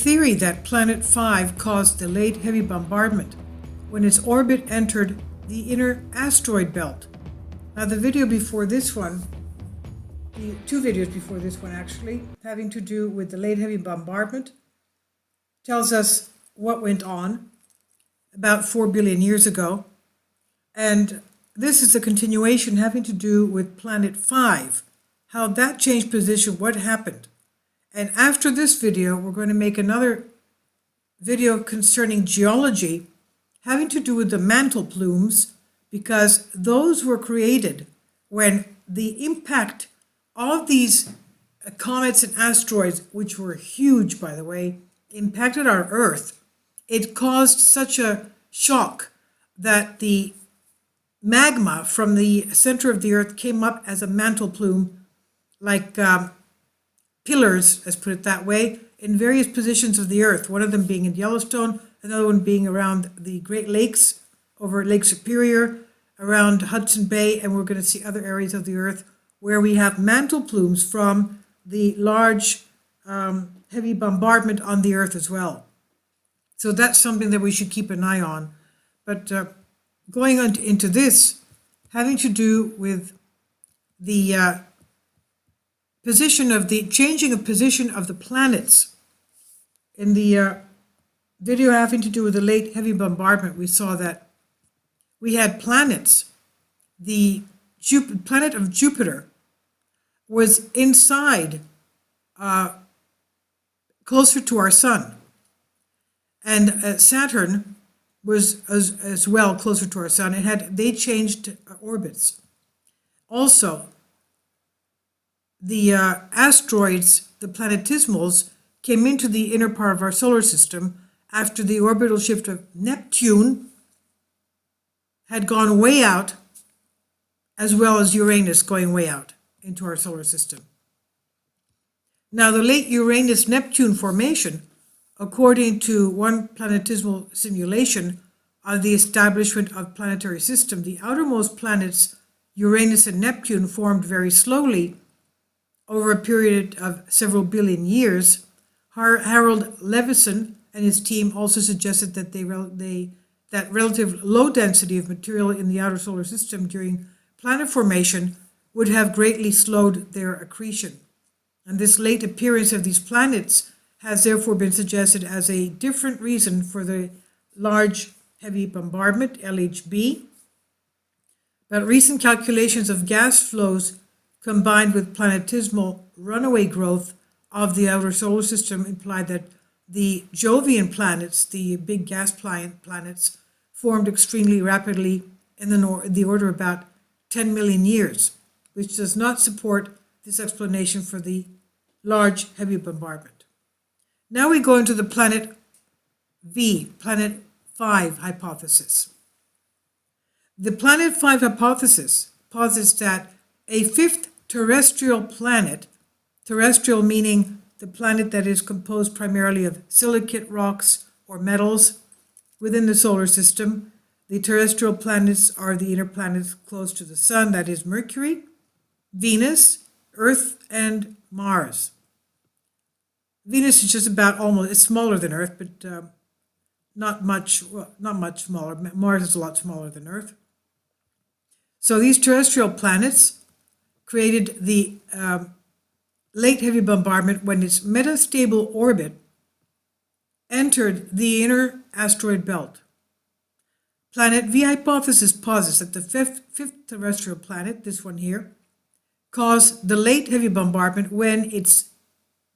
theory that Planet 5 caused the Late Heavy Bombardment when its orbit entered the inner asteroid belt. Now the video before this one, the two videos before this one actually, having to do with the Late Heavy Bombardment, tells us what went on about 4 billion years ago. And this is a continuation having to do with Planet 5, how that changed position, what happened. And after this video, we're going to make another video concerning geology having to do with the mantle plumes, because those were created when the impact of these comets and asteroids, which were huge, by the way, impacted our Earth. It caused such a shock that the magma from the center of the Earth came up as a mantle plume, like pillars, let's put it that way, in various positions of the Earth, one of them being in Yellowstone, another one being around the Great Lakes, over Lake Superior, around Hudson Bay, and we're going to see other areas of the Earth where we have mantle plumes from the large heavy bombardment on the Earth as well. So that's something that we should keep an eye on. But going on into this, having to do with the position of the changing of position of the planets. In the video having to do with the Late Heavy Bombardment, we saw that we had planets. The planet of Jupiter was inside, closer to our sun, and Saturn was as well closer to our sun. They changed orbits. Also, the asteroids, the planetesimals, came into the inner part of our solar system after the orbital shift of Neptune had gone way out, as well as Uranus going way out into our solar system. Now, the late Uranus-Neptune formation, according to one planetesimal simulation of the establishment of planetary system, the outermost planets, Uranus and Neptune, formed very slowly over a period of several billion years. Harold Leveson and his team also suggested that that relative low density of material in the outer solar system during planet formation would have greatly slowed their accretion. And this late appearance of these planets has therefore been suggested as a different reason for the large heavy bombardment, LHB. But recent calculations of gas flows combined with planetesimal runaway growth of the outer solar system implied that the Jovian planets, the big gas planets, formed extremely rapidly in the order of about 10 million years, which does not support this explanation for the large heavy bombardment. Now we go into the Planet 5 hypothesis. The Planet 5 hypothesis posits that a fifth terrestrial planet, terrestrial meaning the planet that is composed primarily of silicate rocks or metals within the solar system. The terrestrial planets are the inner planets close to the sun, that is Mercury, Venus, Earth, and Mars. Venus is just about it's smaller than Earth, but not much smaller. Mars is a lot smaller than Earth. So these terrestrial planets created the late heavy bombardment when its metastable orbit entered the inner asteroid belt. Planet V hypothesis posits that the fifth terrestrial planet, this one here, caused the late heavy bombardment when its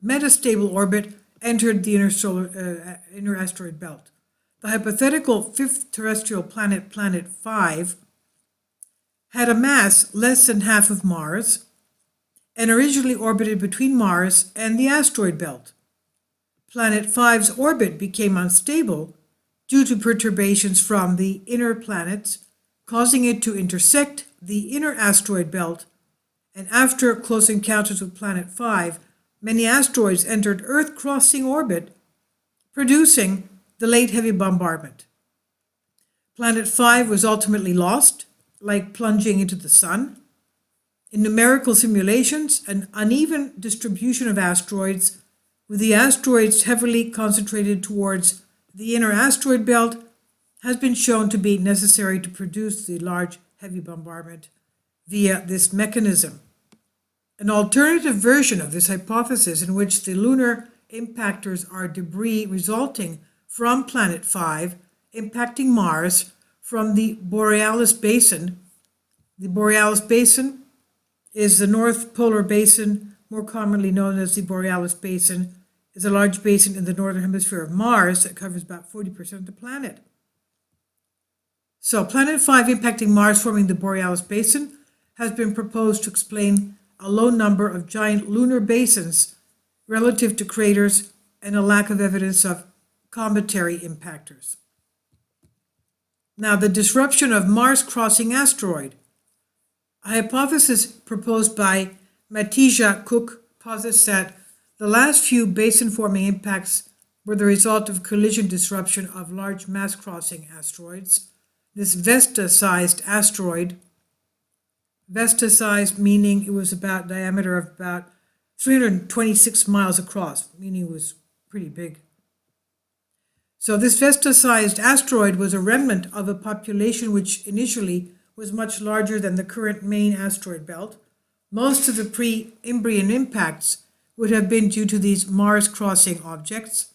metastable orbit entered the inner asteroid belt. The hypothetical fifth terrestrial planet, Planet 5, had a mass less than half of Mars and originally orbited between Mars and the asteroid belt. Planet 5's orbit became unstable due to perturbations from the inner planets, causing it to intersect the inner asteroid belt, and after close encounters with Planet 5, many asteroids entered Earth-crossing orbit, producing the late heavy bombardment. Planet 5 was ultimately lost, like plunging into the sun. In numerical simulations, an uneven distribution of asteroids with the asteroids heavily concentrated towards the inner asteroid belt, has been shown to be necessary to produce the Large Heavy Bombardment via this mechanism. An alternative version of this hypothesis, in which the lunar impactors are debris resulting from Planet 5 impacting Mars from the Borealis Basin. The Borealis Basin is the North Polar Basin, more commonly known as the Borealis Basin, is a large basin in the northern hemisphere of Mars that covers about 40% of the planet. So, Planet 5 impacting Mars forming the Borealis Basin has been proposed to explain a low number of giant lunar basins relative to craters and a lack of evidence of cometary impactors. Now, the disruption of Mars-crossing asteroid. A hypothesis proposed by Matija Cook posits that the last few basin-forming impacts were the result of collision disruption of large mass-crossing asteroids. This Vesta-sized asteroid, Vesta-sized meaning it was about diameter of about 326 miles across, meaning it was pretty big. So this Vesta-sized asteroid was a remnant of a population which initially was much larger than the current main asteroid belt. Most of the pre-Imbrian impacts would have been due to these Mars-crossing objects,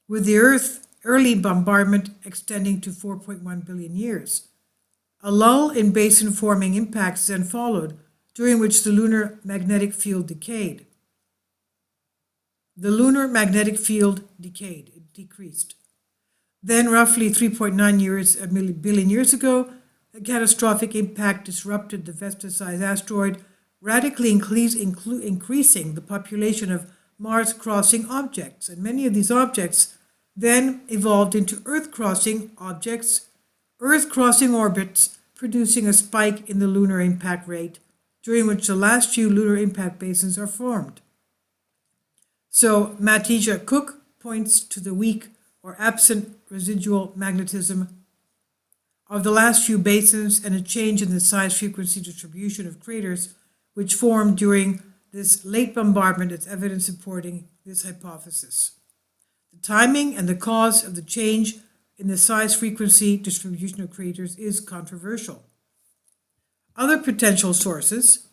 with the Earth early bombardment extending to 4.1 billion years. A lull in basin-forming impacts then followed, during which the lunar magnetic field decayed. The lunar magnetic field decayed, it decreased. Then, roughly 3.9 billion years ago, a catastrophic impact disrupted the Vesta-sized asteroid, radically increasing the population of Mars-crossing objects. And many of these objects then evolved into Earth-crossing objects, Earth-crossing orbits, producing a spike in the lunar impact rate, during which the last few lunar impact basins are formed. So, Matija Cook points to the weak or absent residual magnetism of the last few basins and a change in the size-frequency distribution of craters which formed during this late bombardment as evidence supporting this hypothesis. The timing and the cause of the change in the size-frequency distribution of craters is controversial. Other potential sources.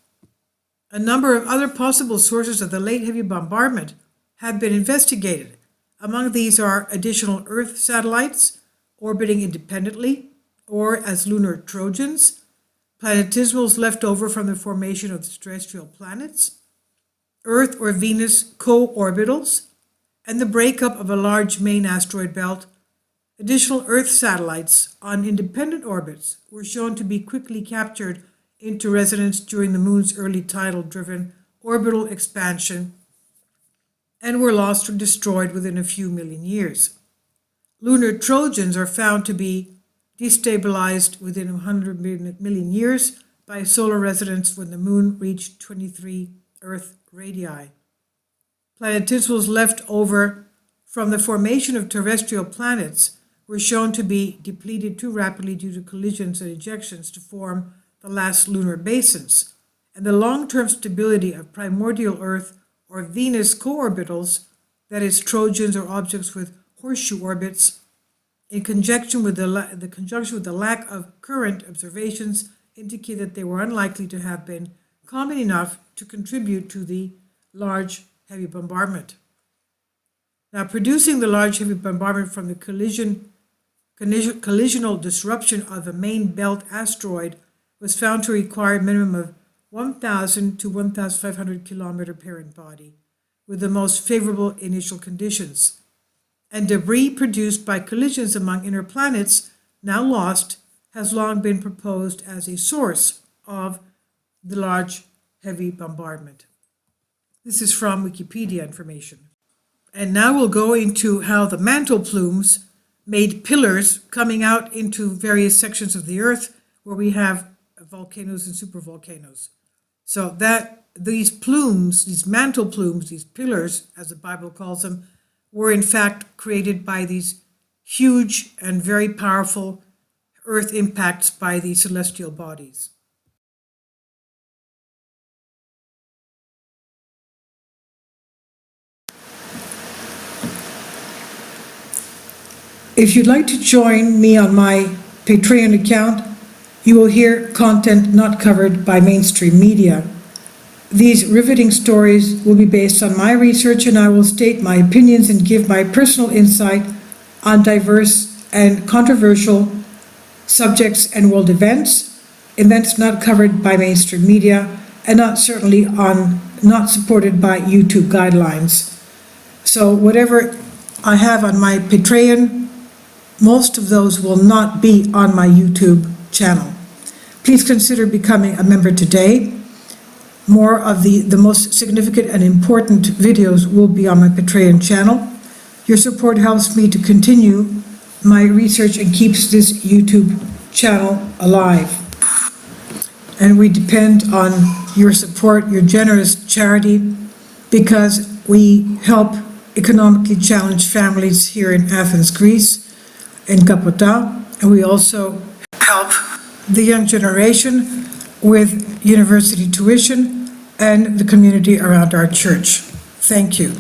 A number of other possible sources of the late heavy bombardment have been investigated. Among these are additional Earth satellites orbiting independently or as lunar Trojans, planetesimals left over from the formation of the terrestrial planets, Earth or Venus co-orbitals, and the breakup of a large main asteroid belt. Additional Earth satellites on independent orbits were shown to be quickly captured into resonance during the Moon's early tidal-driven orbital expansion and were lost or destroyed within a few million years. Lunar Trojans are found to be destabilized within 100 million years by solar resonance when the Moon reached 23 Earth radii. Planetesimals left over from the formation of terrestrial planets were shown to be depleted too rapidly due to collisions and ejections to form the last lunar basins, and the long-term stability of primordial Earth or Venus co-orbitals, that is, Trojans or objects with horseshoe orbits, in conjunction with the lack of current observations, indicate that they were unlikely to have been common enough to contribute to the large heavy bombardment. Now, producing the large heavy bombardment from the collisional disruption of a main belt asteroid was found to require a minimum of 1,000 to 1,500 kilometer parent body, with the most favorable initial conditions. And debris produced by collisions among inner planets, now lost, has long been proposed as a source of the large heavy bombardment. This is from Wikipedia information. And now we'll go into how the mantle plumes made pillars coming out into various sections of the Earth where we have volcanoes and supervolcanoes. So that these plumes, these mantle plumes, these pillars, as the Bible calls them, were in fact created by these huge and very powerful Earth impacts by the celestial bodies. If you'd like to join me on my Patreon account, you will hear content not covered by mainstream media. These riveting stories will be based on my research, and I will state my opinions and give my personal insight on diverse and controversial subjects and world events not covered by mainstream media, and not supported by YouTube guidelines. So whatever I have on my Patreon, most of those will not be on my YouTube channel. Please consider becoming a member today. More of the most significant and important videos will be on my Patreon channel. Your support helps me to continue my research and keeps this YouTube channel alive. And we depend on your support, your generous charity, because we help economically challenged families here in Athens, Greece, in Kapota, and we also help the young generation with university tuition and the community around our church. Thank you.